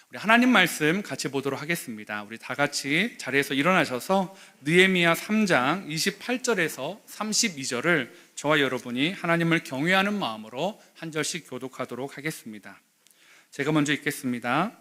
우리 하나님 말씀 같이 보도록 하겠습니다. 우리 다 같이 자리에서 일어나셔서 느헤미야 3장 28절에서 32절을 저와 여러분이 하나님을 경외하는 마음으로 한 절씩 교독하도록 하겠습니다. 제가 먼저 읽겠습니다.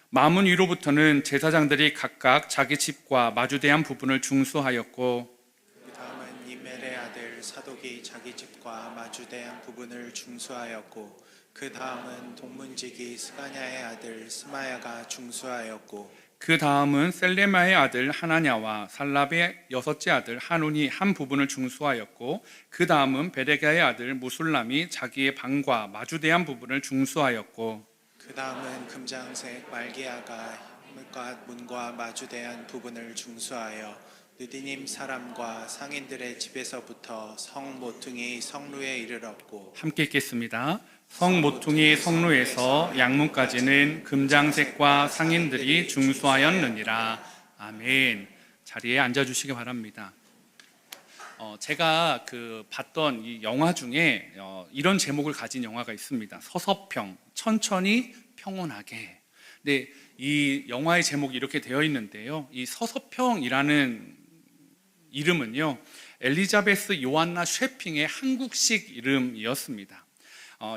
마문 위로부터는 제사장들이 각각 자기 집과 마주대한 부분을 중수하였고, 그 다음은 이멜의 아들 사독이 자기 집과 마주대한 부분을 중수하였고, 그 다음은 동문지기 스가냐의 아들 스마야가 중수하였고, 그 다음은 셀레마의 아들 하나냐와 살랍의 여섯째 아들 하눈이 한 부분을 중수하였고, 그 다음은 베레가의 아들 무술람이 자기의 방과 마주대한 부분을 중수하였고, 그 다음은 금장색 말기야가 현문과 문과 마주대한 부분을 중수하여 느디님 사람과 상인들의 집에서부터 성 모퉁이 성루에 이르렀고, 함께 읽겠습니다. 성 모퉁이 성루에서 양문까지는 금장색과 상인들이 중수하였느니라. 아멘. 자리에 앉아주시기 바랍니다. 제가 봤던 이 영화 중에 이런 제목을 가진 영화가 있습니다. 서서평, 천천히 평온하게. 근데 이 영화의 제목이 이렇게 되어 있는데요, 이 서서평이라는 이름은요, 엘리자베스 요한나 쉐핑의 한국식 이름이었습니다.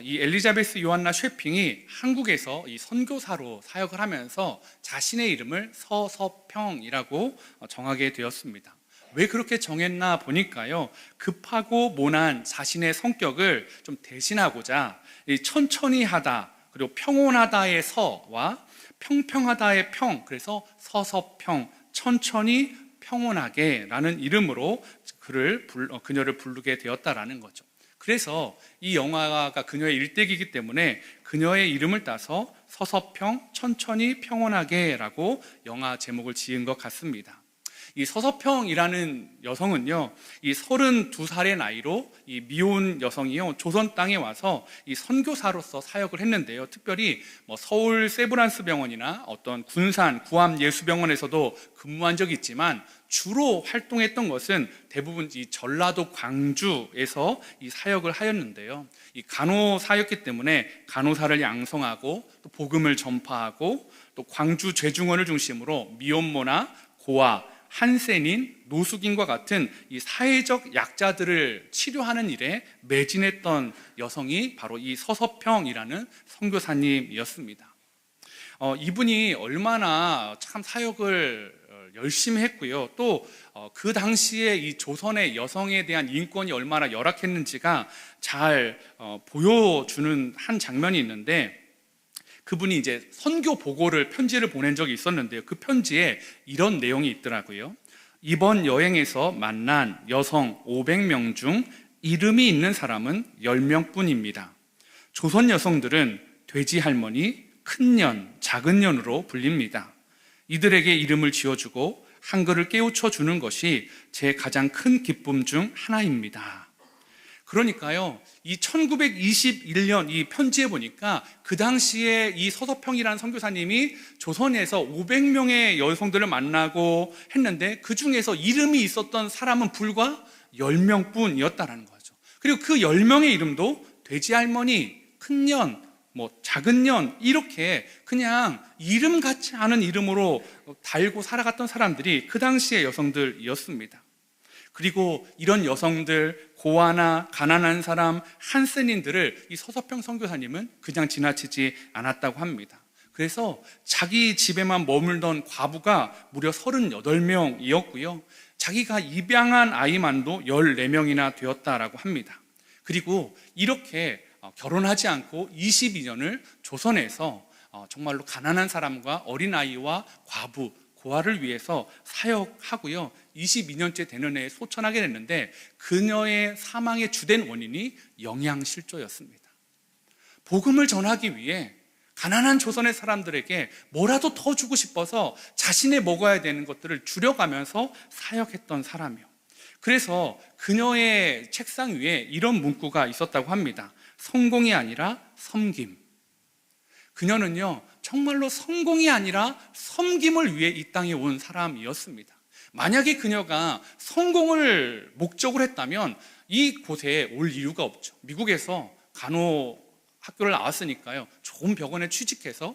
이 엘리자베스 요한나 쉐핑이 한국에서 이 선교사로 사역을 하면서 자신의 이름을 서서평이라고 정하게 되었습니다. 왜 그렇게 정했나 보니까요, 급하고 모난 자신의 성격을 좀 대신하고자 이 천천히 하다, 그리고 평온하다의 서와 평평하다의 평, 그래서 서서평, 천천히 평온하게 라는 이름으로 그녀를 부르게 되었다라는 거죠. 그래서 이 영화가 그녀의 일대기이기 때문에 그녀의 이름을 따서 서서평, 천천히 평온하게 라고 영화 제목을 지은 것 같습니다. 이 서서평이라는 여성은요, 이 32살의 나이로 이 미혼 여성이요, 조선 땅에 와서 이 선교사로서 사역을 했는데요, 특별히 서울 세브란스 병원이나 어떤 군산 구암 예수병원에서도 근무한 적이 있지만 주로 활동했던 것은 대부분 이 전라도 광주에서 이 사역을 하였는데요, 이 간호사였기 때문에 간호사를 양성하고 또 복음을 전파하고 또 광주 죄중원을 중심으로 미혼모나 고아, 한센인, 노숙인과 같은 이 사회적 약자들을 치료하는 일에 매진했던 여성이 바로 이 서서평이라는 선교사님이었습니다. 이분이 얼마나 참 사역을 열심히 했고요, 또 그 당시에 이 조선의 여성에 대한 인권이 얼마나 열악했는지가 잘 보여주는 한 장면이 있는데, 그분이 이제 선교 보고를 편지를 보낸 적이 있었는데요, 그 편지에 이런 내용이 있더라고요. 이번 여행에서 만난 여성 500명 중 이름이 있는 사람은 10명뿐입니다. 조선 여성들은 돼지 할머니, 큰 년, 작은 년으로 불립니다. 이들에게 이름을 지어주고 한글을 깨우쳐 주는 것이 제 가장 큰 기쁨 중 하나입니다. 그러니까요, 이 1921년 이 편지에 보니까 그 당시에 이 서서평이라는 선교사님이 조선에서 500명의 여성들을 만나고 했는데 그 중에서 이름이 있었던 사람은 불과 10명뿐이었다는 거죠. 그리고 그 10명의 이름도 돼지 할머니, 큰 년, 작은 년, 이렇게 그냥 이름 같지 않은 이름으로 달고 살아갔던 사람들이 그 당시의 여성들이었습니다. 그리고 이런 여성들, 고아나 가난한 사람, 한센인들을 이 서서평 선교사님은 그냥 지나치지 않았다고 합니다. 그래서 자기 집에만 머물던 과부가 무려 38명이었고요, 자기가 입양한 아이만도 14명이나 되었다라고 합니다. 그리고 이렇게 결혼하지 않고 22년을 조선에서 정말로 가난한 사람과 어린아이와 과부, 고아를 위해서 사역하고요, 22년째 되는 해에 소천하게 됐는데 그녀의 사망의 주된 원인이 영양실조였습니다. 복음을 전하기 위해 가난한 조선의 사람들에게 뭐라도 더 주고 싶어서 자신의 먹어야 되는 것들을 줄여가면서 사역했던 사람이요. 그래서 그녀의 책상 위에 이런 문구가 있었다고 합니다. 성공이 아니라 섬김. 그녀는요, 정말로 성공이 아니라 섬김을 위해 이 땅에 온 사람이었습니다. 만약에 그녀가 성공을 목적으로 했다면 이곳에 올 이유가 없죠. 미국에서 간호 학교를 나왔으니까요, 좋은 병원에 취직해서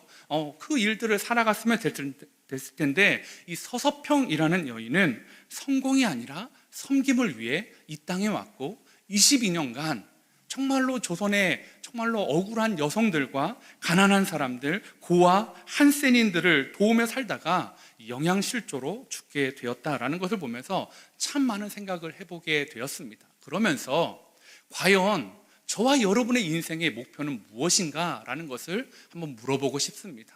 그 일들을 살아갔으면 됐을 텐데, 이 서서평이라는 여인은 성공이 아니라 섬김을 위해 이 땅에 왔고 22년간 정말로 조선의 정말로 억울한 여성들과 가난한 사람들, 고아, 한센인들을 도우며 살다가 영양실조로 죽게 되었다라는 것을 보면서 참 많은 생각을 해보게 되었습니다. 그러면서 과연 저와 여러분의 인생의 목표는 무엇인가? 라는 것을 한번 물어보고 싶습니다.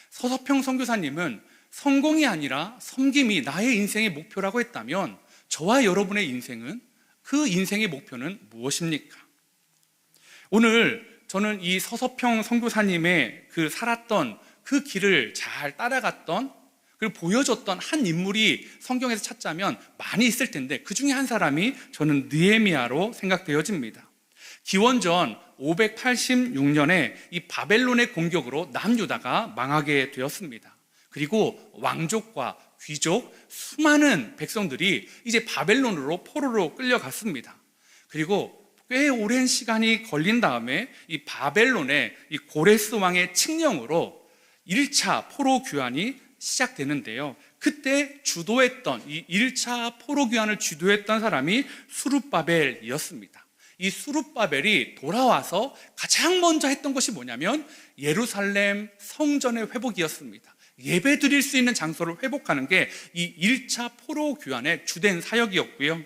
서서평 선교사님은 성공이 아니라 섬김이 나의 인생의 목표라고 했다면, 저와 여러분의 인생은, 그 인생의 목표는 무엇입니까? 오늘 저는 이 서서평 선교사님의 그 살았던 그 길을 잘 따라갔던, 그리고 보여줬던 한 인물이 성경에서 찾자면 많이 있을 텐데, 그 중에 한 사람이 저는 느헤미야로 생각되어집니다. 기원전 586년에 이 바벨론의 공격으로 남유다가 망하게 되었습니다. 그리고 왕족과 귀족, 수많은 백성들이 이제 바벨론으로 포로로 끌려갔습니다. 그리고 꽤 오랜 시간이 걸린 다음에 이 바벨론의 이 고레스 왕의 칙령으로 1차 포로 귀환이 시작되는데요. 그때 주도했던, 이 1차 포로 귀환을 주도했던 사람이 수룹바벨이었습니다. 이 수룹바벨이 돌아와서 가장 먼저 했던 것이 뭐냐면 예루살렘 성전의 회복이었습니다. 예배 드릴 수 있는 장소를 회복하는 게 이 1차 포로 귀환의 주된 사역이었고요.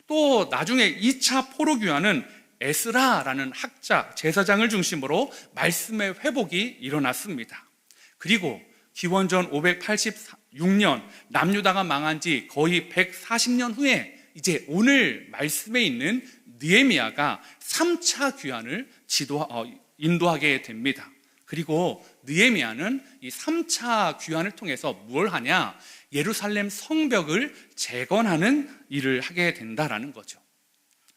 또 나중에 2차 포로 귀환은 에스라라는 학자, 제사장을 중심으로 말씀의 회복이 일어났습니다. 그리고 기원전 586년 남유다가 망한 지 거의 140년 후에 이제 오늘 말씀에 있는 느헤미야가 3차 귀환을 인도하게 됩니다. 그리고 느헤미야는 이 3차 귀환을 통해서 뭘 하냐? 예루살렘 성벽을 재건하는 일을 하게 된다라는 거죠.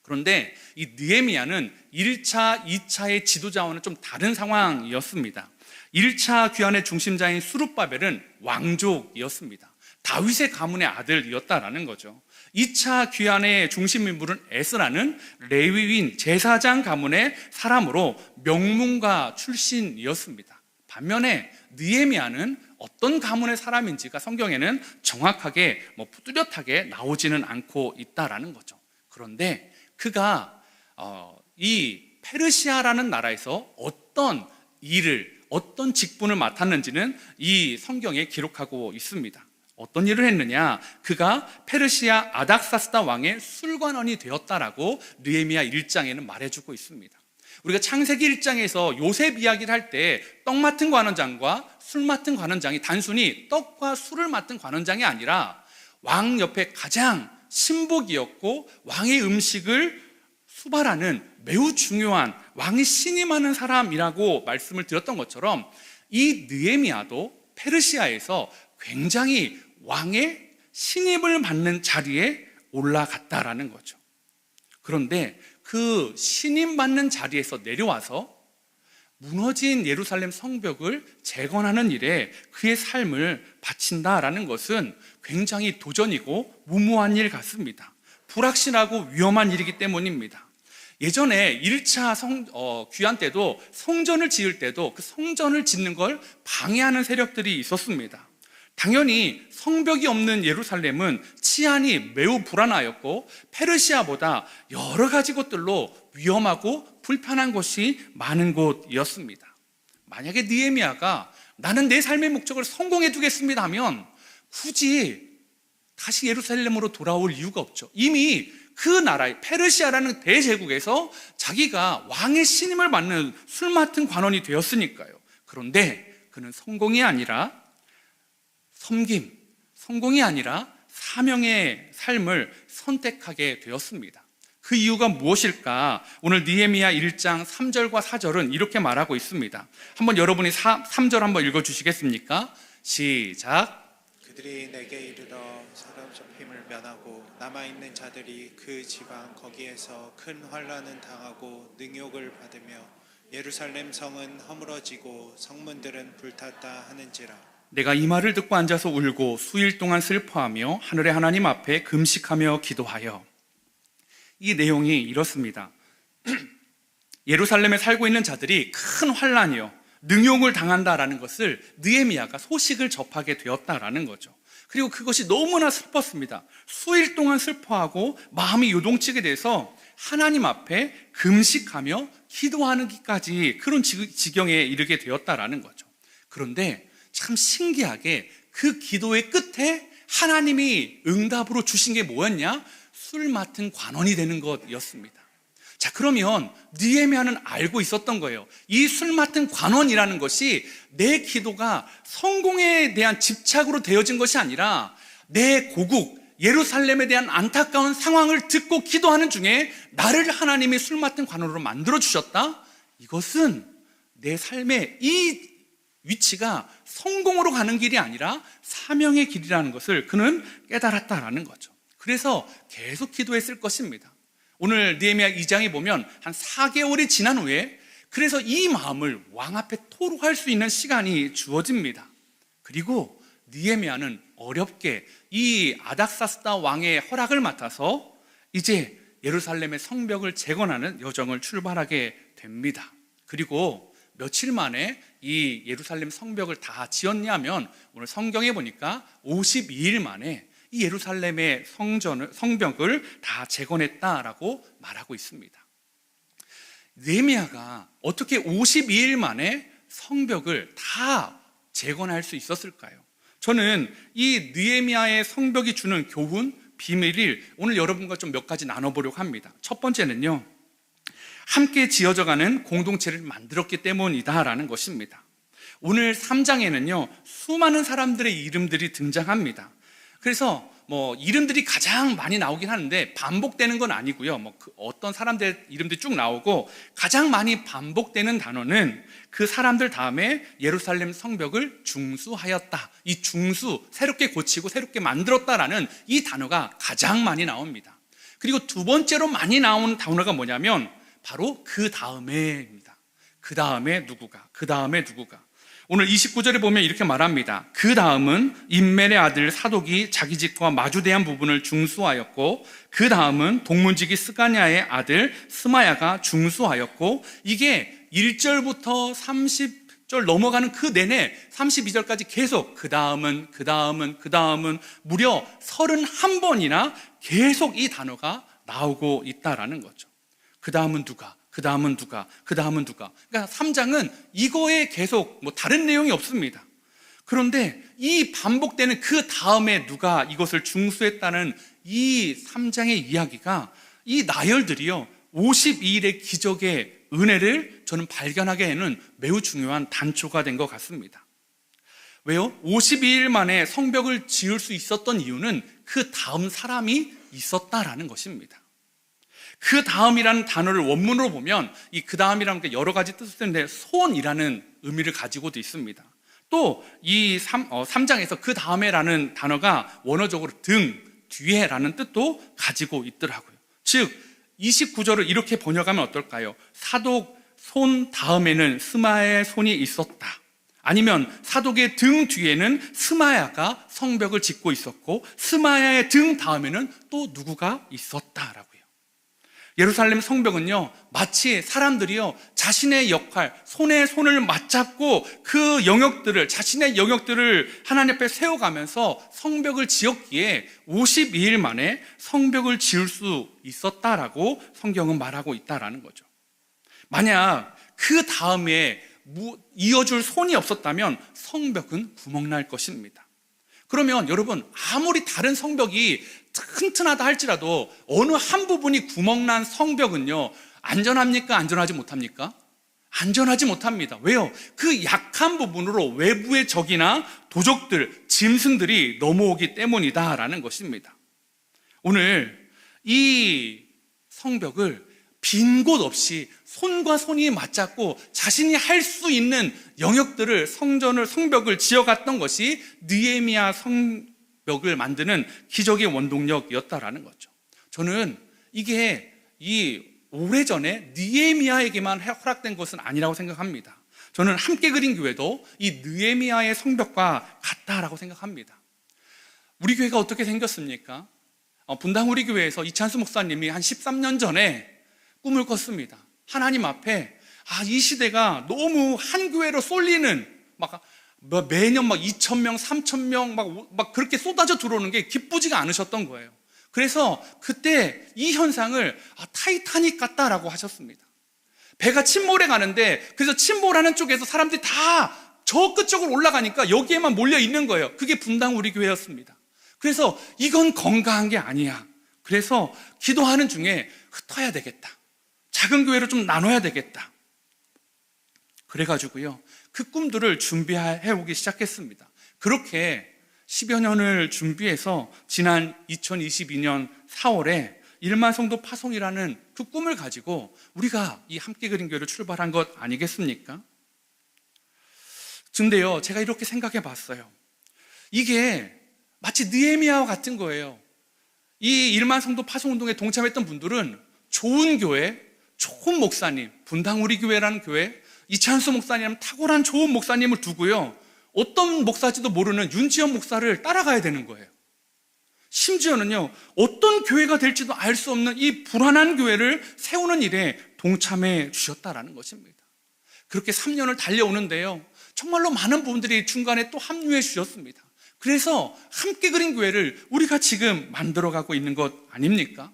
그런데 이 느헤미야는 1차, 2차의 지도자와는 좀 다른 상황이었습니다. 1차 귀환의 중심자인 수룹바벨은 왕족이었습니다. 다윗의 가문의 아들이었다라는 거죠. 2차 귀환의 중심 인물은 에스라는 레위인 제사장 가문의 사람으로 명문가 출신이었습니다. 반면에 느헤미야는 어떤 가문의 사람인지가 성경에는 정확하게 뚜렷하게 나오지는 않고 있다라는 거죠. 그런데 그가 이 페르시아라는 나라에서 어떤 일을, 어떤 직분을 맡았는지는 이 성경에 기록하고 있습니다. 어떤 일을 했느냐? 그가 페르시아 아닥사스다 왕의 술관원이 되었다라고 느헤미야 1장에는 말해주고 있습니다. 우리가 창세기 1장에서 요셉 이야기를 할 때 떡 맡은 관원장과 술 맡은 관원장이 단순히 떡과 술을 맡은 관원장이 아니라 왕 옆에 가장 신복이었고 왕의 음식을 수발하는 매우 중요한 왕이 신임하는 사람이라고 말씀을 드렸던 것처럼 이 느헤미야도 페르시아에서 굉장히 왕의 신임을 받는 자리에 올라갔다라는 거죠. 그런데 그 신임받는 자리에서 내려와서 무너진 예루살렘 성벽을 재건하는 일에 그의 삶을 바친다라는 것은 굉장히 도전이고 무모한 일 같습니다. 불확실하고 위험한 일이기 때문입니다. 예전에 1차 귀환 때도 성전을 지을 때도 그 성전을 짓는 걸 방해하는 세력들이 있었습니다. 당연히 성벽이 없는 예루살렘은 치안이 매우 불안하였고 페르시아보다 여러 가지 것들로 위험하고 불편한 곳이 많은 곳이었습니다. 만약에 느헤미야가 나는 내 삶의 목적을 성공해 두겠습니다 하면 굳이 다시 예루살렘으로 돌아올 이유가 없죠. 이미 그 나라의 페르시아라는 대제국에서 자기가 왕의 신임을 받는 술 맡은 관원이 되었으니까요. 그런데 그는 성공이 아니라 성공이 아니라 사명의 삶을 선택하게 되었습니다. 그 이유가 무엇일까? 오늘 느헤미야 1장 3절과 4절은 이렇게 말하고 있습니다. 한번 여러분이 3절 한번 읽어주시겠습니까? 시작. 그들이 내게 이르러 사로잡힘을 면하고 남아있는 자들이 그 지방 거기에서 큰 환난을 당하고 능욕을 받으며 예루살렘 성은 허물어지고 성문들은 불탔다 하는지라. 내가 이 말을 듣고 앉아서 울고 수일 동안 슬퍼하며 하늘의 하나님 앞에 금식하며 기도하여. 이 내용이 이렇습니다. 예루살렘에 살고 있는 자들이 큰 환난이요, 능욕을 당한다라는 것을 느헤미야가 소식을 접하게 되었다라는 거죠. 그리고 그것이 너무나 슬펐습니다. 수일 동안 슬퍼하고 마음이 요동치게 돼서 하나님 앞에 금식하며 기도하기까지 그런 지경에 이르게 되었다라는 거죠. 그런데 참 신기하게 그 기도의 끝에 하나님이 응답으로 주신 게 뭐였냐? 술 맡은 관원이 되는 것이었습니다. 자, 그러면 느헤미야는 알고 있었던 거예요. 이 술 맡은 관원이라는 것이 내 기도가 성공에 대한 집착으로 되어진 것이 아니라 내 고국 예루살렘에 대한 안타까운 상황을 듣고 기도하는 중에 나를 하나님이 술 맡은 관원으로 만들어 주셨다. 이것은 내 삶의 이 위치가 성공으로 가는 길이 아니라 사명의 길이라는 것을 그는 깨달았다라는 거죠. 그래서 계속 기도했을 것입니다. 오늘 느헤미야 2장에 보면 한 4개월이 지난 후에 그래서 이 마음을 왕 앞에 토로할 수 있는 시간이 주어집니다. 그리고 느헤미야는 어렵게 이 아닥사스다 왕의 허락을 맡아서 이제 예루살렘의 성벽을 재건하는 여정을 출발하게 됩니다. 그리고 며칠 만에 이 예루살렘 성벽을 다 지었냐면 오늘 성경에 보니까 52일 만에 이 예루살렘의 성벽을 다 재건했다라고 말하고 있습니다. 느헤미야가 어떻게 52일 만에 성벽을 다 재건할 수 있었을까요? 저는 이 느헤미야의 성벽이 주는 교훈, 비밀을 오늘 여러분과 좀 몇 가지 나눠보려고 합니다. 첫 번째는요, 함께 지어져가는 공동체를 만들었기 때문이다라는 것입니다. 오늘 3장에는요 수많은 사람들의 이름들이 등장합니다. 그래서 이름들이 가장 많이 나오긴 하는데 반복되는 건 아니고요. 어떤 사람들의 이름들이 쭉 나오고 가장 많이 반복되는 단어는 그 사람들 다음에 예루살렘 성벽을 중수하였다. 이 중수, 새롭게 고치고 새롭게 만들었다라는 이 단어가 가장 많이 나옵니다. 그리고 두 번째로 많이 나오는 단어가 뭐냐면 바로 그 다음에입니다. 그 다음에 누구가, 그 다음에 누구가. 오늘 29절에 보면 이렇게 말합니다. 그 다음은 임멜의 아들 사독이 자기 집과 마주대한 부분을 중수하였고 그 다음은 동문지기 스가냐의 아들 스마야가 중수하였고, 이게 1절부터 30절 넘어가는 그 내내 32절까지 계속 그 다음은 무려 31번이나 계속 이 단어가 나오고 있다라는 거죠. 그 다음은 누가, 그 다음은 누가, 그 다음은 누가. 그러니까 3장은 이거에 계속 다른 내용이 없습니다. 그런데 이 반복되는 그 다음에 누가 이것을 중수했다는 이 3장의 이야기가 이 나열들이요 52일의 기적의 은혜를 저는 발견하게 하는 매우 중요한 단초가 된 것 같습니다. 왜요? 52일 만에 성벽을 지을 수 있었던 이유는 그 다음 사람이 있었다라는 것입니다. 그 다음이라는 단어를 원문으로 보면 이 그 다음이라는 게 여러 가지 뜻을 쓰는데 손이라는 의미를 가지고도 있습니다. 또 이 3장에서 그 다음에라는 단어가 원어적으로 등, 뒤에라는 뜻도 가지고 있더라고요. 즉 29절을 이렇게 번역하면 어떨까요? 사독 손 다음에는 스마야의 손이 있었다. 아니면 사독의 등 뒤에는 스마야가 성벽을 짓고 있었고 스마야의 등 다음에는 또 누구가 있었다라고요. 예루살렘 성벽은요 마치 사람들이요 자신의 역할, 손에 손을 맞잡고 그 영역들을, 자신의 영역들을 하나님 앞에 세워가면서 성벽을 지었기에 52일 만에 성벽을 지을 수 있었다라고 성경은 말하고 있다라는 거죠. 만약 그 다음에 이어줄 손이 없었다면 성벽은 구멍날 것입니다. 그러면 여러분, 아무리 다른 성벽이 튼튼하다 할지라도 어느 한 부분이 구멍난 성벽은요 안전합니까? 안전하지 못합니까? 안전하지 못합니다. 왜요? 그 약한 부분으로 외부의 적이나 도적들, 짐승들이 넘어오기 때문이다라는 것입니다. 오늘 이 성벽을 빈 곳 없이 손과 손이 맞잡고 자신이 할 수 있는 영역들을 성벽을 지어갔던 것이 느헤미야 성벽을 만드는 기적의 원동력이었다라는 거죠. 저는 이게 오래전에 느헤미야에게만 허락된 것은 아니라고 생각합니다. 저는 함께 그린 교회도 이 느헤미야의 성벽과 같다라고 생각합니다. 우리 교회가 어떻게 생겼습니까? 분당 우리 교회에서 이찬수 목사님이 한 13년 전에 꿈을 꿨습니다. 하나님 앞에 이 시대가 너무 한 교회로 쏠리는 매년 2,000명, 3,000명 막 그렇게 쏟아져 들어오는 게 기쁘지가 않으셨던 거예요. 그래서 그때 이 현상을 타이타닉 같다라고 하셨습니다. 배가 침몰해 가는데, 그래서 침몰하는 쪽에서 사람들이 다 저 끝쪽으로 올라가니까 여기에만 몰려 있는 거예요. 그게 분당 우리 교회였습니다. 그래서 이건 건강한 게 아니야. 그래서 기도하는 중에 흩어야 되겠다. 작은 교회로 좀 나눠야 되겠다. 그래가지고요, 그 꿈들을 준비해 오기 시작했습니다. 그렇게 10여 년을 준비해서 지난 2022년 4월에 1만 성도 파송이라는 그 꿈을 가지고 우리가 이 함께 그린 교회를 출발한 것 아니겠습니까? 근데요, 제가 이렇게 생각해 봤어요. 이게 마치 느헤미야와 같은 거예요. 이 1만 성도 파송 운동에 동참했던 분들은 좋은 교회, 좋은 목사님, 분당 우리 교회라는 교회, 이찬수 목사님은 탁월한 좋은 목사님을 두고요, 어떤 목사인지도 모르는 윤지현 목사를 따라가야 되는 거예요. 심지어는요, 어떤 교회가 될지도 알 수 없는 이 불안한 교회를 세우는 일에 동참해 주셨다라는 것입니다. 그렇게 3년을 달려오는데요, 정말로 많은 분들이 중간에 또 합류해 주셨습니다. 그래서 함께 그린 교회를 우리가 지금 만들어가고 있는 것 아닙니까?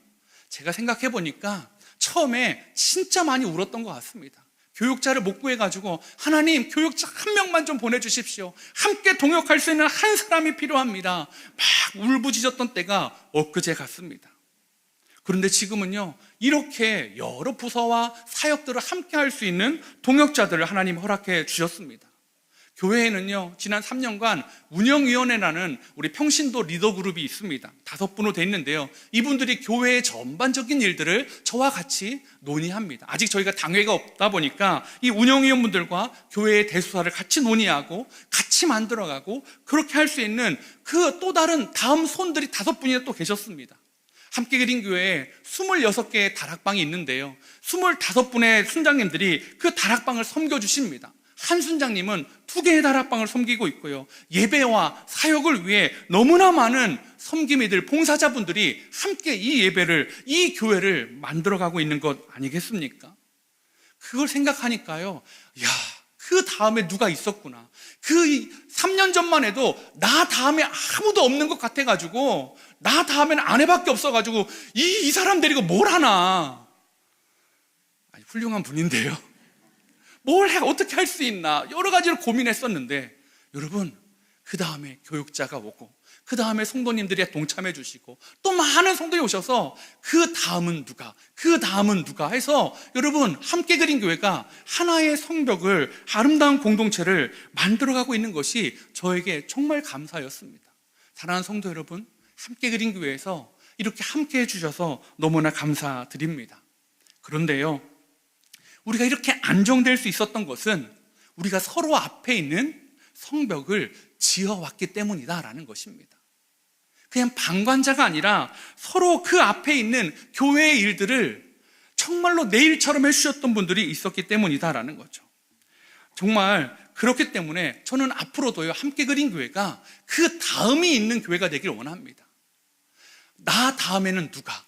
제가 생각해 보니까 처음에 진짜 많이 울었던 것 같습니다. 교육자를 못 구해가지고, 하나님, 교육자 한 명만 좀 보내주십시오. 함께 동역할 수 있는 한 사람이 필요합니다. 막 울부짖었던 때가 엊그제 같습니다. 그런데 지금은요, 이렇게 여러 부서와 사역들을 함께 할 수 있는 동역자들을 하나님 허락해 주셨습니다. 교회에는요, 지난 3년간 운영위원회라는 우리 평신도 리더그룹이 있습니다. 5분으로 돼 있는데요, 이분들이 교회의 전반적인 일들을 저와 같이 논의합니다. 아직 저희가 당회가 없다 보니까 이 운영위원분들과 교회의 대수사를 같이 논의하고 같이 만들어가고, 그렇게 할 수 있는 그 또 다른 다음 손들이 5분이나 또 계셨습니다. 함께 그린 교회에 26개의 다락방이 있는데요, 25분의 순장님들이 그 다락방을 섬겨주십니다. 한 순장님은 2개의 다락방을 섬기고 있고요, 예배와 사역을 위해 너무나 많은 섬김이들, 봉사자분들이 함께 이 예배를, 이 교회를 만들어가고 있는 것 아니겠습니까? 그걸 생각하니까요, 그 다음에 누가 있었구나. 그 3년 전만 해도 나 다음에 아무도 없는 것 같아가지고, 나 다음에는 아내밖에 없어가지고 이 사람 데리고 뭘 하나. 훌륭한 분인데요, 어떻게 할 수 있나 여러 가지로 고민했었는데, 여러분, 그 다음에 교육자가 오고, 그 다음에 성도님들이 동참해 주시고, 또 많은 성도들이 오셔서 그 다음은 누가 해서, 여러분, 함께 그린 교회가 하나의 성벽을, 아름다운 공동체를 만들어가고 있는 것이 저에게 정말 감사였습니다. 사랑하는 성도 여러분, 함께 그린 교회에서 이렇게 함께 해주셔서 너무나 감사드립니다. 그런데요, 우리가 이렇게 안정될 수 있었던 것은 우리가 서로 앞에 있는 성벽을 지어왔기 때문이다라는 것입니다. 그냥 방관자가 아니라 서로 그 앞에 있는 교회의 일들을 정말로 내 일처럼 해주셨던 분들이 있었기 때문이다라는 거죠. 정말 그렇기 때문에 저는 앞으로도요, 함께 그린 교회가 그 다음이 있는 교회가 되길 원합니다. 나 다음에는 누가?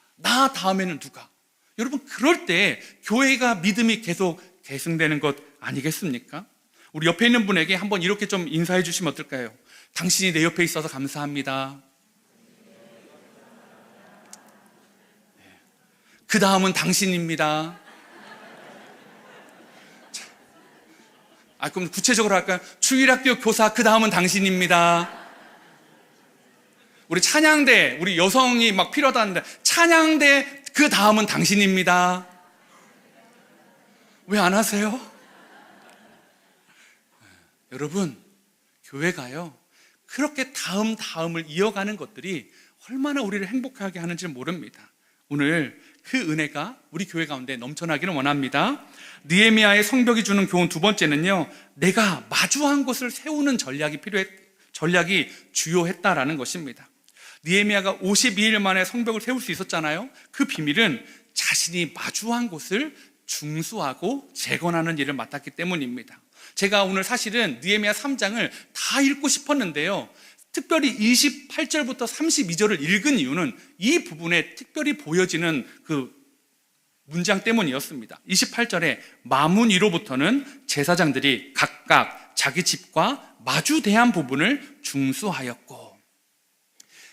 여러분, 그럴 때 교회가 믿음이 계속 계승되는 것 아니겠습니까? 우리 옆에 있는 분에게 한번 이렇게 좀 인사해 주시면 어떨까요? 당신이 내 옆에 있어서 감사합니다. 그 다음은 당신입니다. 그럼 구체적으로 할까요? 주일학교 교사, 그 다음은 당신입니다. 우리 찬양대, 우리 여성이 막 필요하다는데, 찬양대, 그 다음은 당신입니다. 왜 안 하세요? 여러분, 교회가요, 그렇게 다음을 이어가는 것들이 얼마나 우리를 행복하게 하는지 모릅니다. 오늘 그 은혜가 우리 교회 가운데 넘쳐나기를 원합니다. 느헤미야의 성벽이 주는 교훈 두 번째는요, 내가 마주한 곳을 세우는 전략이 주요했다라는 것입니다. 느헤미야가 52일 만에 성벽을 세울 수 있었잖아요. 그 비밀은 자신이 마주한 곳을 중수하고 재건하는 일을 맡았기 때문입니다. 제가 오늘 사실은 느헤미야 3장을 다 읽고 싶었는데요, 특별히 28절부터 32절을 읽은 이유는 이 부분에 특별히 보여지는 그 문장 때문이었습니다. 28절에 마문 위로부터는 제사장들이 각각 자기 집과 마주대한 부분을 중수하였고,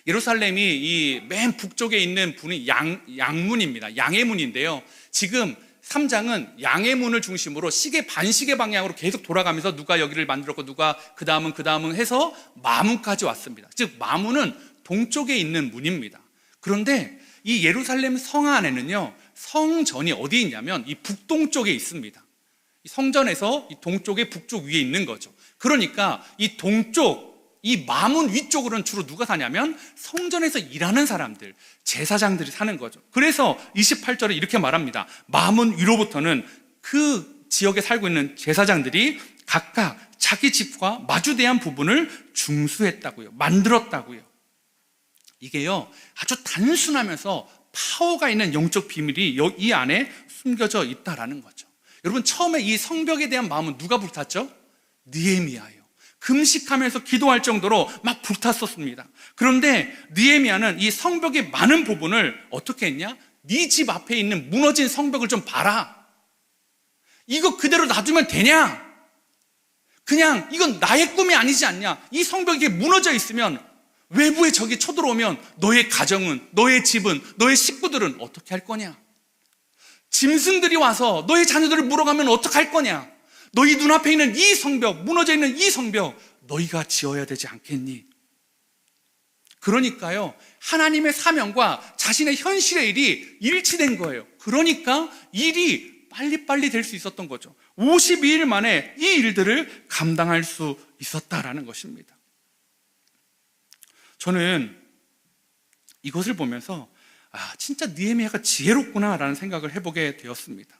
예루살렘이 이 맨 북쪽에 있는 분이 양문입니다. 양의 문인데요. 지금 3장은 양의 문을 중심으로 시계 반시계 방향으로 계속 돌아가면서 누가 여기를 만들었고 누가 그 다음은 해서 마문까지 왔습니다. 즉 마문은 동쪽에 있는 문입니다. 그런데 이 예루살렘 성 안에는요, 성전이 어디 있냐면 이 북동쪽에 있습니다. 이 성전에서 이 동쪽에 북쪽 위에 있는 거죠. 그러니까 이 동쪽, 이 마문 위쪽으로는 주로 누가 사냐면 성전에서 일하는 사람들, 제사장들이 사는 거죠. 그래서 28절에 이렇게 말합니다. 마문 위로부터는 그 지역에 살고 있는 제사장들이 각각 자기 집과 마주대한 부분을 중수했다고요. 만들었다고요. 이게요, 아주 단순하면서 파워가 있는 영적 비밀이 이 안에 숨겨져 있다라는 거죠. 여러분, 처음에 이 성벽에 대한 마음은 누가 불탔죠? 느헤미야예요. 금식하면서 기도할 정도로 막 불탔었습니다. 그런데 느헤미야는 이 성벽의 많은 부분을 어떻게 했냐? 네 집 앞에 있는 무너진 성벽을 좀 봐라. 이거 그대로 놔두면 되냐? 그냥 이건 나의 꿈이 아니지 않냐? 이 성벽이 무너져 있으면 외부에 적이 쳐들어오면 너의 가정은, 너의 집은, 너의 식구들은 어떻게 할 거냐? 짐승들이 와서 너의 자녀들을 물어가면 어떡할 거냐? 너희 눈앞에 있는 이 성벽, 무너져 있는 이 성벽, 너희가 지어야 되지 않겠니? 그러니까요, 하나님의 사명과 자신의 현실의 일이 일치된 거예요. 그러니까 일이 빨리빨리 될 수 있었던 거죠. 52일 만에 이 일들을 감당할 수 있었다라는 것입니다. 저는 이것을 보면서 진짜 느헤미야가 지혜롭구나라는 생각을 해보게 되었습니다.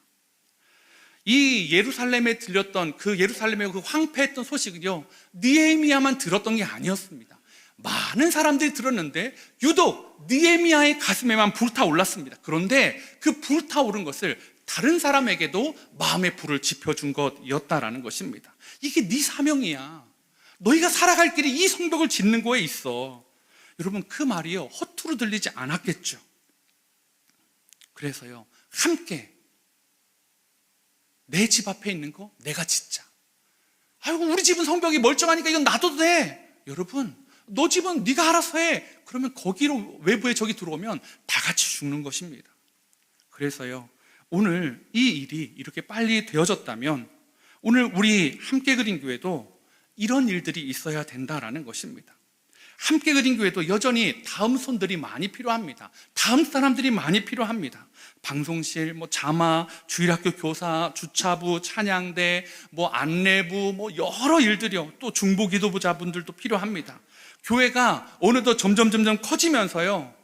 이 예루살렘에 들렸던 그 예루살렘의 그 황폐했던 소식은요, 느헤미야만 들었던 게 아니었습니다. 많은 사람들이 들었는데 유독 느헤미야의 가슴에만 불타올랐습니다. 그런데 그 불타오른 것을 다른 사람에게도 마음의 불을 지펴준 것이었다라는 것입니다. 이게 네 사명이야. 너희가 살아갈 길이 이 성벽을 짓는 거에 있어. 여러분, 그 말이요, 허투루 들리지 않았겠죠. 그래서요, 함께 내 집 앞에 있는 거 내가 짓자. 아이고, 우리 집은 성벽이 멀쩡하니까 이건 놔둬도 돼. 여러분, 너 집은 네가 알아서 해. 그러면 거기로 외부에 적이 들어오면 다 같이 죽는 것입니다. 그래서요, 오늘 이 일이 이렇게 빨리 되어졌다면 오늘 우리 함께 그린 교회도 이런 일들이 있어야 된다라는 것입니다. 함께 그린 교회도 여전히 다음 손들이 많이 필요합니다. 다음 사람들이 많이 필요합니다. 방송실, 자마, 주일학교 교사, 주차부, 찬양대, 안내부, 여러 일들이요. 또 중보기도부자분들도 필요합니다. 교회가 어느덧 점점 커지면서요,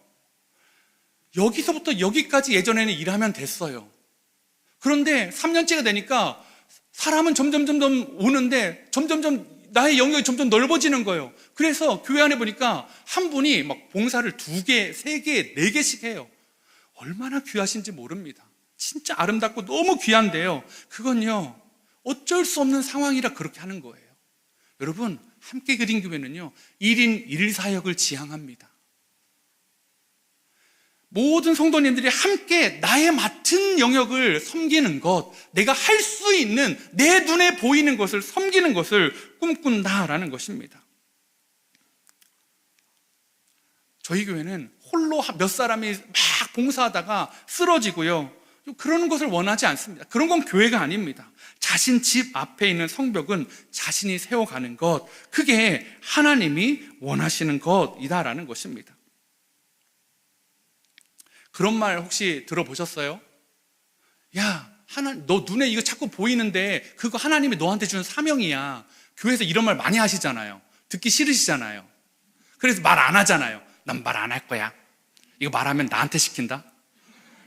여기서부터 여기까지 예전에는 일하면 됐어요. 그런데 3년째가 되니까 사람은 점점 오는데 점점 나의 영역이 점점 넓어지는 거예요. 그래서 교회 안에 보니까 한 분이 막 봉사를 2개, 3개, 4개씩 해요. 얼마나 귀하신지 모릅니다. 진짜 아름답고 너무 귀한데요, 그건요, 어쩔 수 없는 상황이라 그렇게 하는 거예요. 여러분, 함께 그린 교회는요, 1인 1사역을 지향합니다. 모든 성도님들이 함께 나의 맡은 영역을 섬기는 것, 내가 할 수 있는, 내 눈에 보이는 것을 섬기는 것을 꿈꾼다라는 것입니다. 저희 교회는 홀로 몇 사람이 막 봉사하다가 쓰러지고요, 그러는 것을 원하지 않습니다. 그런 건 교회가 아닙니다. 자신 집 앞에 있는 성벽은 자신이 세워가는 것, 그게 하나님이 원하시는 것이다라는 것입니다. 그런 말 혹시 들어보셨어요? 야, 너 눈에 이거 자꾸 보이는데 그거 하나님이 너한테 주는 사명이야. 교회에서 이런 말 많이 하시잖아요. 듣기 싫으시잖아요. 그래서 말 안 하잖아요. 난 말 안 할 거야. 이거 말하면 나한테 시킨다?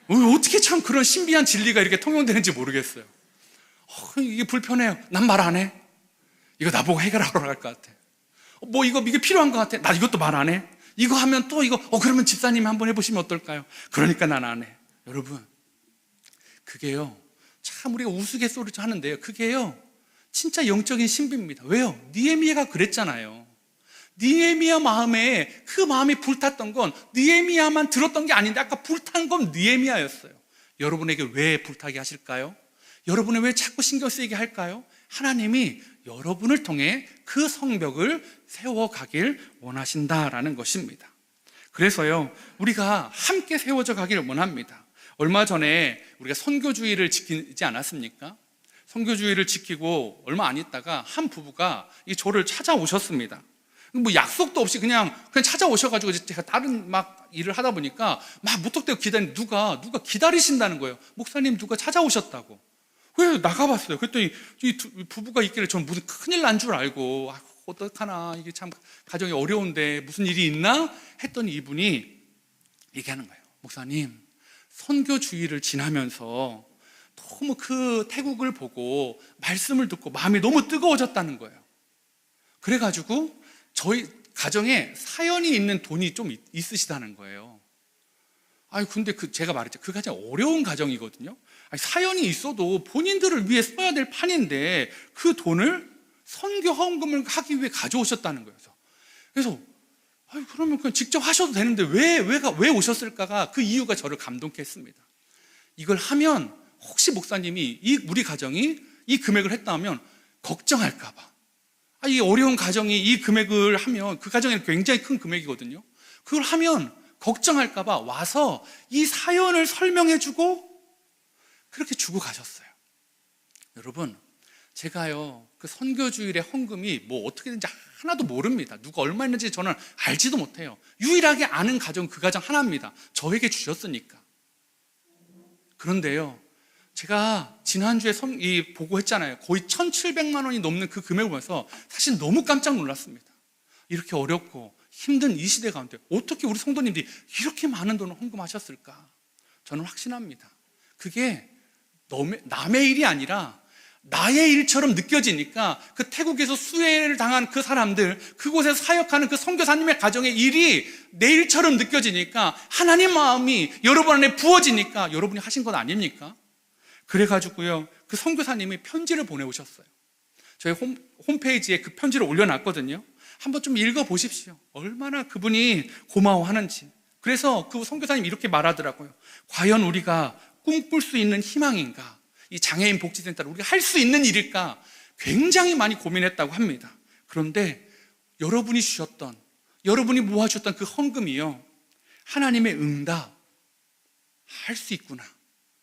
어떻게 참 그런 신비한 진리가 이렇게 통용되는지 모르겠어요. 이게 불편해요. 난 말 안 해. 이거 나보고 해결하러 갈 것 같아. 이게 필요한 것 같아. 나 이것도 말 안 해. 이거 하면 또 이거, 그러면 집사님이 한번 해보시면 어떨까요? 그러니까 난 안 해. 여러분, 그게요, 참 우리가 우스갯소리도 하는데요, 그게요, 진짜 영적인 신비입니다. 왜요? 느헤미야가 그랬잖아요. 느헤미야 마음에, 그 마음이 불탔던 건 느헤미야만 들었던 게 아닌데 아까 불탄 건 느헤미야였어요. 여러분에게 왜 불타게 하실까요? 여러분을 왜 자꾸 신경 쓰이게 할까요? 하나님이 여러분을 통해 그 성벽을 세워가길 원하신다라는 것입니다. 그래서요, 우리가 함께 세워져 가기를 원합니다. 얼마 전에 우리가 선교주의를 지키지 않았습니까? 선교주의를 지키고 얼마 안 있다가 한 부부가 저를 찾아오셨습니다. 뭐 약속도 없이 그냥 찾아오셔가지고 제가 다른 막 일을 하다 보니까 막 무턱대고 기다리는 누가 기다리신다는 거예요. 목사님 누가 찾아오셨다고. 그래서 나가봤어요. 그랬더니 이 부부가 있길래 저는 무슨 큰일 난 줄 알고 어떡하나 이게 참 가정이 어려운데 무슨 일이 있나 했더니 이분이 얘기하는 거예요. 목사님, 선교주의를 지나면서 너무 그 태국을 보고 말씀을 듣고 마음이 너무 뜨거워졌다는 거예요. 그래가지고 저희 가정에 사연이 있는 돈이 좀 있으시다는 거예요. 근데 제가 말했죠. 그 가정 어려운 가정이거든요. 사연이 있어도 본인들을 위해 써야 될 판인데 그 돈을 선교 헌금을 하기 위해 가져오셨다는 거예요. 그래서 그러면 그냥 직접 하셔도 되는데 왜 오셨을까가 그 이유가 저를 감동케 했습니다. 이걸 하면 혹시 목사님이 우리 가정이 이 금액을 했다면 걱정할까봐. 이 어려운 가정이 이 금액을 하면 그 가정에는 굉장히 큰 금액이거든요. 그걸 하면 걱정할까봐 와서 이 사연을 설명해주고 그렇게 주고 가셨어요. 여러분, 제가요 그 선교주일의 헌금이 뭐 어떻게 되는지 하나도 모릅니다. 누가 얼마 있는지 저는 알지도 못해요. 유일하게 아는 가정 그 가정 하나입니다. 저에게 주셨으니까. 그런데요, 제가 지난주에 보고했잖아요. 거의 1,700만 원이 넘는 그 금액을 보면서 사실 너무 깜짝 놀랐습니다. 이렇게 어렵고 힘든 이 시대 가운데 어떻게 우리 성도님들이 이렇게 많은 돈을 헌금하셨을까? 저는 확신합니다. 그게 남의 일이 아니라 나의 일처럼 느껴지니까 그 태국에서 수혜를 당한 그 사람들, 그곳에서 사역하는 그 선교사님의 가정의 일이 내 일처럼 느껴지니까 하나님 마음이 여러분 안에 부어지니까 여러분이 하신 것 아닙니까? 그래가지고요, 그 선교사님이 편지를 보내오셨어요. 저희 홈페이지에 그 편지를 올려놨거든요. 한번 좀 읽어보십시오. 얼마나 그분이 고마워하는지. 그래서 그 선교사님이 이렇게 말하더라고요. 과연 우리가 꿈꿀 수 있는 희망인가? 이 장애인 복지센터를 우리가 할 수 있는 일일까? 굉장히 많이 고민했다고 합니다. 그런데 여러분이 주셨던, 여러분이 모아주셨던 그 헌금이요, 하나님의 응답, 할 수 있구나,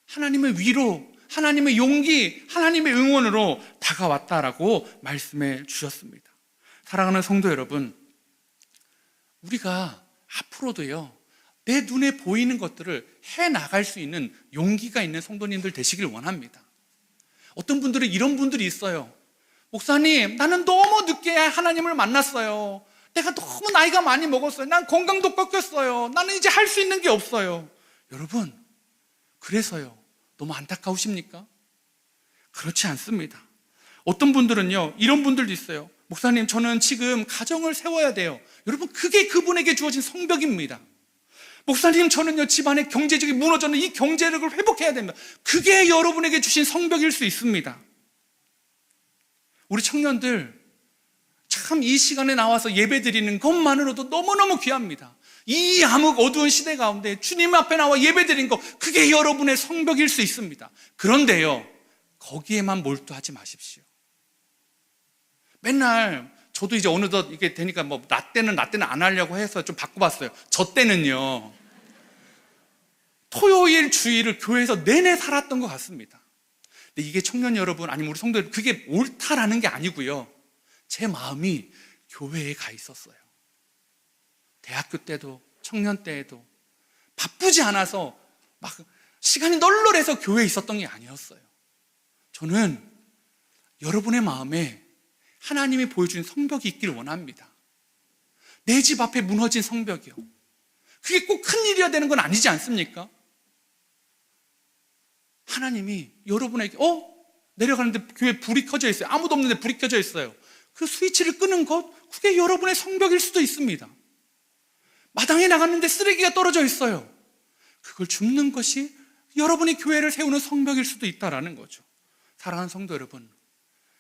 하나님의 위로, 하나님의 용기, 하나님의 응원으로 다가왔다라고 말씀해 주셨습니다. 사랑하는 성도 여러분, 우리가 앞으로도요, 내 눈에 보이는 것들을 해나갈 수 있는 용기가 있는 성도님들 되시길 원합니다. 어떤 분들은 이런 분들이 있어요. 목사님, 나는 너무 늦게 하나님을 만났어요. 내가 너무 나이가 많이 먹었어요. 난 건강도 꺾였어요. 나는 이제 할 수 있는 게 없어요. 여러분, 그래서요, 너무 안타까우십니까? 그렇지 않습니다. 어떤 분들은요, 이런 분들도 있어요. 목사님, 저는 지금 가정을 세워야 돼요. 여러분, 그게 그분에게 주어진 성벽입니다. 목사님, 저는요 집안의 경제력이 무너졌는 이 경제력을 회복해야 됩니다. 그게 여러분에게 주신 성벽일 수 있습니다. 우리 청년들 참 이 시간에 나와서 예배 드리는 것만으로도 너무너무 귀합니다. 이 암흑 어두운 시대 가운데 주님 앞에 나와 예배 드리는 것, 그게 여러분의 성벽일 수 있습니다. 그런데요, 거기에만 몰두하지 마십시오. 맨날 저도 이제 어느덧 이게 되니까 나 때는 안 하려고 해서 좀 바꿔봤어요. 저 때는요, 토요일 주일을 교회에서 내내 살았던 것 같습니다. 근데 이게 청년 여러분, 아니면 우리 성도 여러분, 그게 옳다라는 게 아니고요, 제 마음이 교회에 가 있었어요. 대학교 때도 청년 때에도 바쁘지 않아서 막 시간이 널널해서 교회에 있었던 게 아니었어요. 저는 여러분의 마음에 하나님이 보여준 성벽이 있길 원합니다. 내 집 앞에 무너진 성벽이요, 그게 꼭 큰일이어야 되는 건 아니지 않습니까? 하나님이 여러분에게 내려가는데 교회 불이 켜져 있어요. 아무도 없는데 불이 켜져 있어요. 그 스위치를 끄는 것, 그게 여러분의 성벽일 수도 있습니다. 마당에 나갔는데 쓰레기가 떨어져 있어요. 그걸 줍는 것이 여러분이 교회를 세우는 성벽일 수도 있다라는 거죠. 사랑하는 성도 여러분,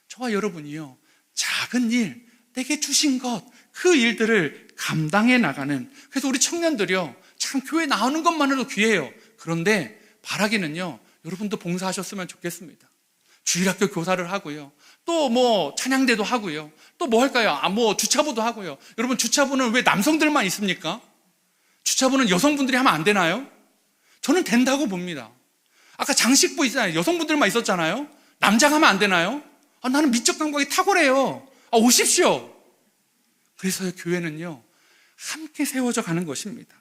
저와 여러분이요, 작은 일, 내게 주신 것, 그 일들을 감당해 나가는, 그래서 우리 청년들이요, 참 교회 나오는 것만으로도 귀해요. 그런데 바라기는요, 여러분도 봉사하셨으면 좋겠습니다. 주일학교 교사를 하고요. 또 뭐 찬양대도 하고요. 또 뭐 할까요? 뭐 주차부도 하고요. 여러분, 주차부는 왜 남성들만 있습니까? 주차부는 여성분들이 하면 안 되나요? 저는 된다고 봅니다. 아까 장식부 있잖아요. 여성분들만 있었잖아요. 남자가 하면 안 되나요? 나는 미적 감각이 탁월해요. 오십시오. 그래서 교회는요, 함께 세워져 가는 것입니다.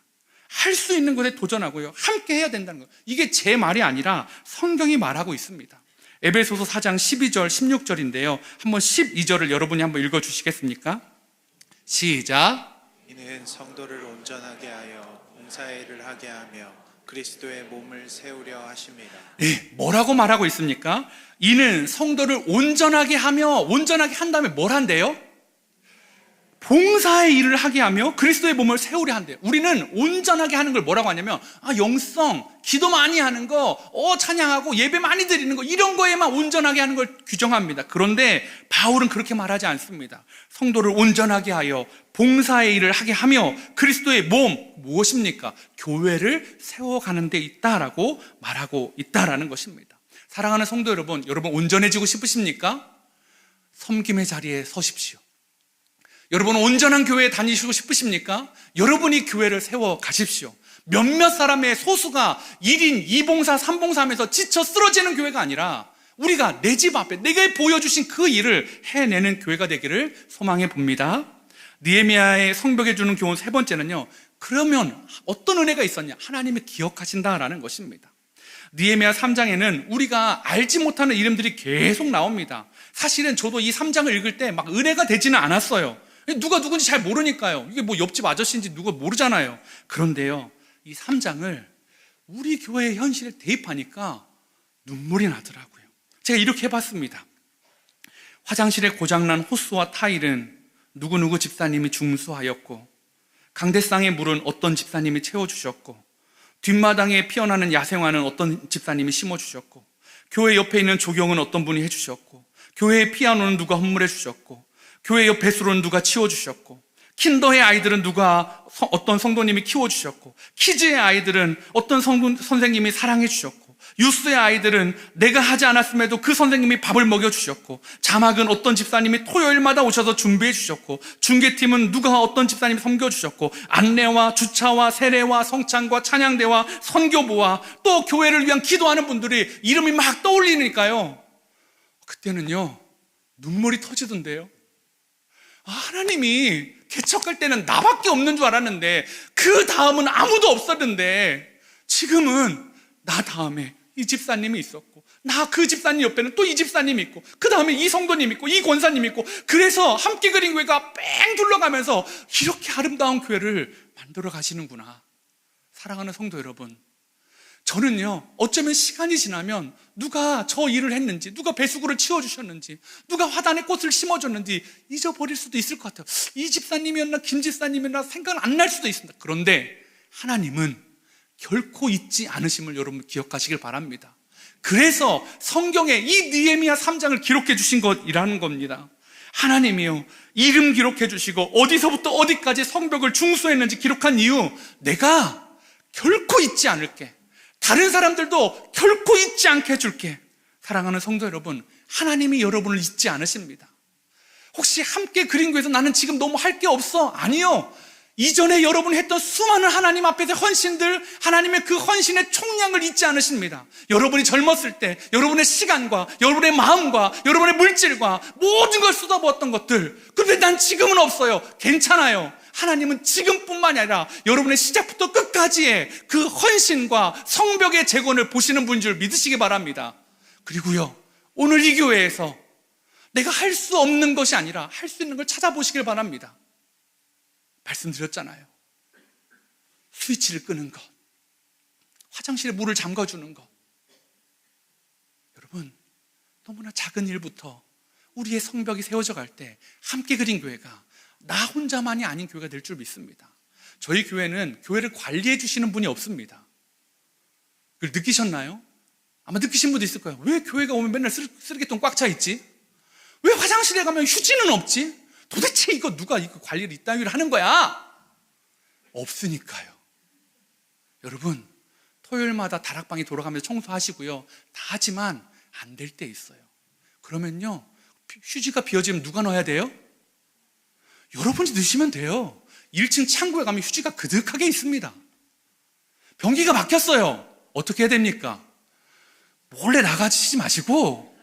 할 수 있는 것에 도전하고요, 함께 해야 된다는 것. 이게 제 말이 아니라 성경이 말하고 있습니다. 에베소서 4장 12절 16절인데요 한번 12절을 여러분이 한번 읽어주시겠습니까? 시작. 이는 성도를 온전하게 하여 봉사의 일을 하게 하며 그리스도의 몸을 세우려 하십니다. 네, 뭐라고 말하고 있습니까? 이는 성도를 온전하게 하며, 온전하게 한 다음에 뭘 한대요? 봉사의 일을 하게 하며 그리스도의 몸을 세우려 한대요. 우리는 온전하게 하는 걸 뭐라고 하냐면, 영성, 기도 많이 하는 거, 찬양하고 예배 많이 드리는 거, 이런 거에만 온전하게 하는 걸 규정합니다. 그런데 바울은 그렇게 말하지 않습니다. 성도를 온전하게 하여 봉사의 일을 하게 하며 그리스도의 몸, 무엇입니까? 교회를 세워가는 데 있다라고 말하고 있다라는 것입니다. 사랑하는 성도 여러분, 여러분 온전해지고 싶으십니까? 섬김의 자리에 서십시오. 여러분 온전한 교회에 다니시고 싶으십니까? 여러분이 교회를 세워 가십시오. 몇몇 사람의 소수가 1인 2봉사 3봉사 하면서 지쳐 쓰러지는 교회가 아니라 우리가 내 집 앞에 내게 보여주신 그 일을 해내는 교회가 되기를 소망해 봅니다. 느헤미야의 성벽에 주는 교훈 세 번째는요, 그러면 어떤 은혜가 있었냐? 하나님이 기억하신다라는 것입니다. 느헤미야 3장에는 우리가 알지 못하는 이름들이 계속 나옵니다. 사실은 저도 이 3장을 읽을 때 막 은혜가 되지는 않았어요. 누가 누군지 잘 모르니까요. 이게 뭐 옆집 아저씨인지 누가 모르잖아요. 그런데요, 이 3장을 우리 교회의 현실에 대입하니까 눈물이 나더라고요. 제가 이렇게 해봤습니다. 화장실에 고장난 호스와 타일은 누구누구 집사님이 중수하였고, 강대상의 물은 어떤 집사님이 채워주셨고, 뒷마당에 피어나는 야생화는 어떤 집사님이 심어주셨고, 교회 옆에 있는 조경은 어떤 분이 해주셨고, 교회의 피아노는 누가 헌물해 주셨고, 교회 옆 배수로는 누가 치워주셨고, 킨더의 아이들은 어떤 성도님이 키워주셨고, 키즈의 아이들은 어떤 선생님이 사랑해 주셨고, 유스의 아이들은 내가 하지 않았음에도 그 선생님이 밥을 먹여주셨고, 자막은 어떤 집사님이 토요일마다 오셔서 준비해 주셨고, 중계팀은 어떤 집사님이 섬겨주셨고, 안내와 주차와 세례와 성찬과 찬양대와 선교부와 또 교회를 위한 기도하는 분들이 이름이 막 떠올리니까요, 그때는요 눈물이 터지던데요. 하나님이 개척할 때는 나밖에 없는 줄 알았는데 그 다음은 아무도 없었는데 지금은 나 다음에 이 집사님이 있었고, 나 그 집사님 옆에는 또 이 집사님이 있고, 그 다음에 이 성도님 있고, 이 권사님 있고, 그래서 함께 그린 교회가 뺑 둘러가면서 이렇게 아름다운 교회를 만들어 가시는구나. 사랑하는 성도 여러분, 저는요, 어쩌면 시간이 지나면 누가 저 일을 했는지, 누가 배수구를 치워주셨는지, 누가 화단에 꽃을 심어줬는지 잊어버릴 수도 있을 것 같아요. 이 집사님이었나 김 집사님이었나 생각 안 날 수도 있습니다. 그런데 하나님은 결코 잊지 않으심을 여러분 기억하시길 바랍니다. 그래서 성경에 이 느헤미야 3장을 기록해 주신 것이라는 겁니다. 하나님이요, 이름 기록해 주시고 어디서부터 어디까지 성벽을 중수했는지 기록한 이유, 내가 결코 잊지 않을게, 다른 사람들도 결코 잊지 않게 해줄게. 사랑하는 성도 여러분, 하나님이 여러분을 잊지 않으십니다. 혹시 함께 그린 교회에서 나는 지금 너무 할 게 없어? 아니요. 이전에 여러분이 했던 수많은 하나님 앞에서의 헌신들, 하나님의 그 헌신의 총량을 잊지 않으십니다. 여러분이 젊었을 때 여러분의 시간과 여러분의 마음과 여러분의 물질과 모든 걸 쏟아부었던 것들, 그런데 난 지금은 없어요. 괜찮아요. 하나님은 지금뿐만이 아니라 여러분의 시작부터 끝까지의 그 헌신과 성벽의 재건을 보시는 분인 줄 믿으시기 바랍니다. 그리고요, 오늘 이 교회에서 내가 할 수 없는 것이 아니라 할 수 있는 걸 찾아보시길 바랍니다. 말씀드렸잖아요. 스위치를 끄는 것, 화장실에 물을 잠가주는 것. 여러분, 너무나 작은 일부터 우리의 성벽이 세워져 갈 때 함께 그린 교회가 나 혼자만이 아닌 교회가 될 줄 믿습니다. 저희 교회는 교회를 관리해 주시는 분이 없습니다. 그걸 느끼셨나요? 아마 느끼신 분도 있을 거예요. 왜 교회가 오면 맨날 쓰레기통 꽉 차 있지? 왜 화장실에 가면 휴지는 없지? 도대체 이거 누가 이거 관리를 이따위로 하는 거야? 없으니까요. 여러분, 토요일마다 다락방이 돌아가면서 청소하시고요. 다 하지만 안 될 때 있어요. 그러면요, 휴지가 비어지면 누가 넣어야 돼요? 여러분이 넣으시면 돼요. 1층 창고에 가면 휴지가 그득하게 있습니다. 변기가 막혔어요. 어떻게 해야 됩니까? 몰래 나가시지 마시고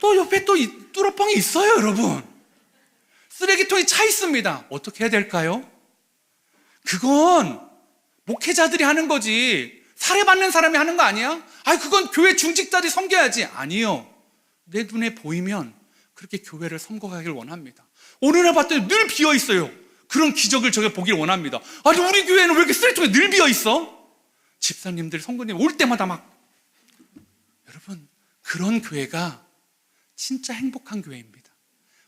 또 옆에 또 뚜러뻥이 있어요, 여러분. 쓰레기통이 차 있습니다. 어떻게 해야 될까요? 그건 목회자들이 하는 거지 살해받는 사람이 하는 거 아니야? 그건 교회 중직자들이 섬겨야지. 아니요. 내 눈에 보이면 그렇게 교회를 섬겨가길 원합니다. 어느 날 봤더니 늘 비어 있어요. 그런 기적을 제가 보길 원합니다. 아니, 우리 교회는 왜 이렇게 쓰레기통이 늘 비어 있어? 집사님들, 성도님 올 때마다 막. 여러분, 그런 교회가 진짜 행복한 교회입니다.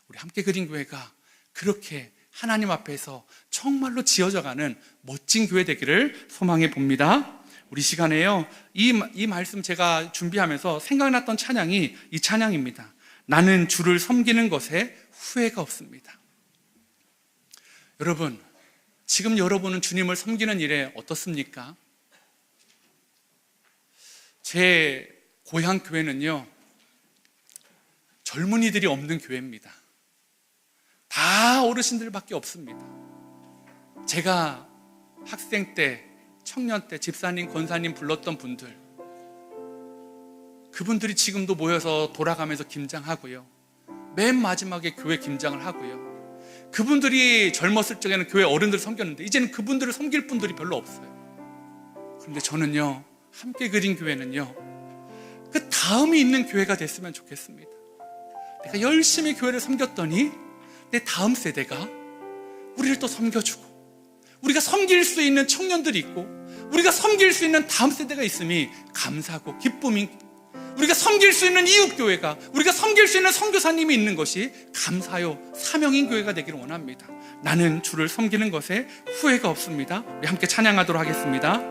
우리 함께 그린 교회가 그렇게 하나님 앞에서 정말로 지어져가는 멋진 교회 되기를 소망해 봅니다. 우리 시간에요, 이 말씀 제가 준비하면서 생각났던 찬양이 이 찬양입니다. 나는 주를 섬기는 것에 후회가 없습니다. 여러분, 지금 여러분은 주님을 섬기는 일에 어떻습니까? 제 고향 교회는요, 젊은이들이 없는 교회입니다. 다 어르신들밖에 없습니다. 제가 학생 때, 청년 때 집사님, 권사님 불렀던 분들, 그분들이 지금도 모여서 돌아가면서 김장하고요, 맨 마지막에 교회 김장을 하고요, 그분들이 젊었을 적에는 교회 어른들을 섬겼는데 이제는 그분들을 섬길 분들이 별로 없어요. 그런데 저는요, 함께 그린 교회는요, 그 다음이 있는 교회가 됐으면 좋겠습니다. 내가 열심히 교회를 섬겼더니 내 다음 세대가 우리를 또 섬겨주고, 우리가 섬길 수 있는 청년들이 있고, 우리가 섬길 수 있는 다음 세대가 있음이 감사하고 기쁨이, 우리가 섬길 수 있는 이웃교회가, 우리가 섬길 수 있는 선교사님이 있는 것이 감사요 사명인 교회가 되기를 원합니다. 나는 주를 섬기는 것에 후회가 없습니다. 우리 함께 찬양하도록 하겠습니다.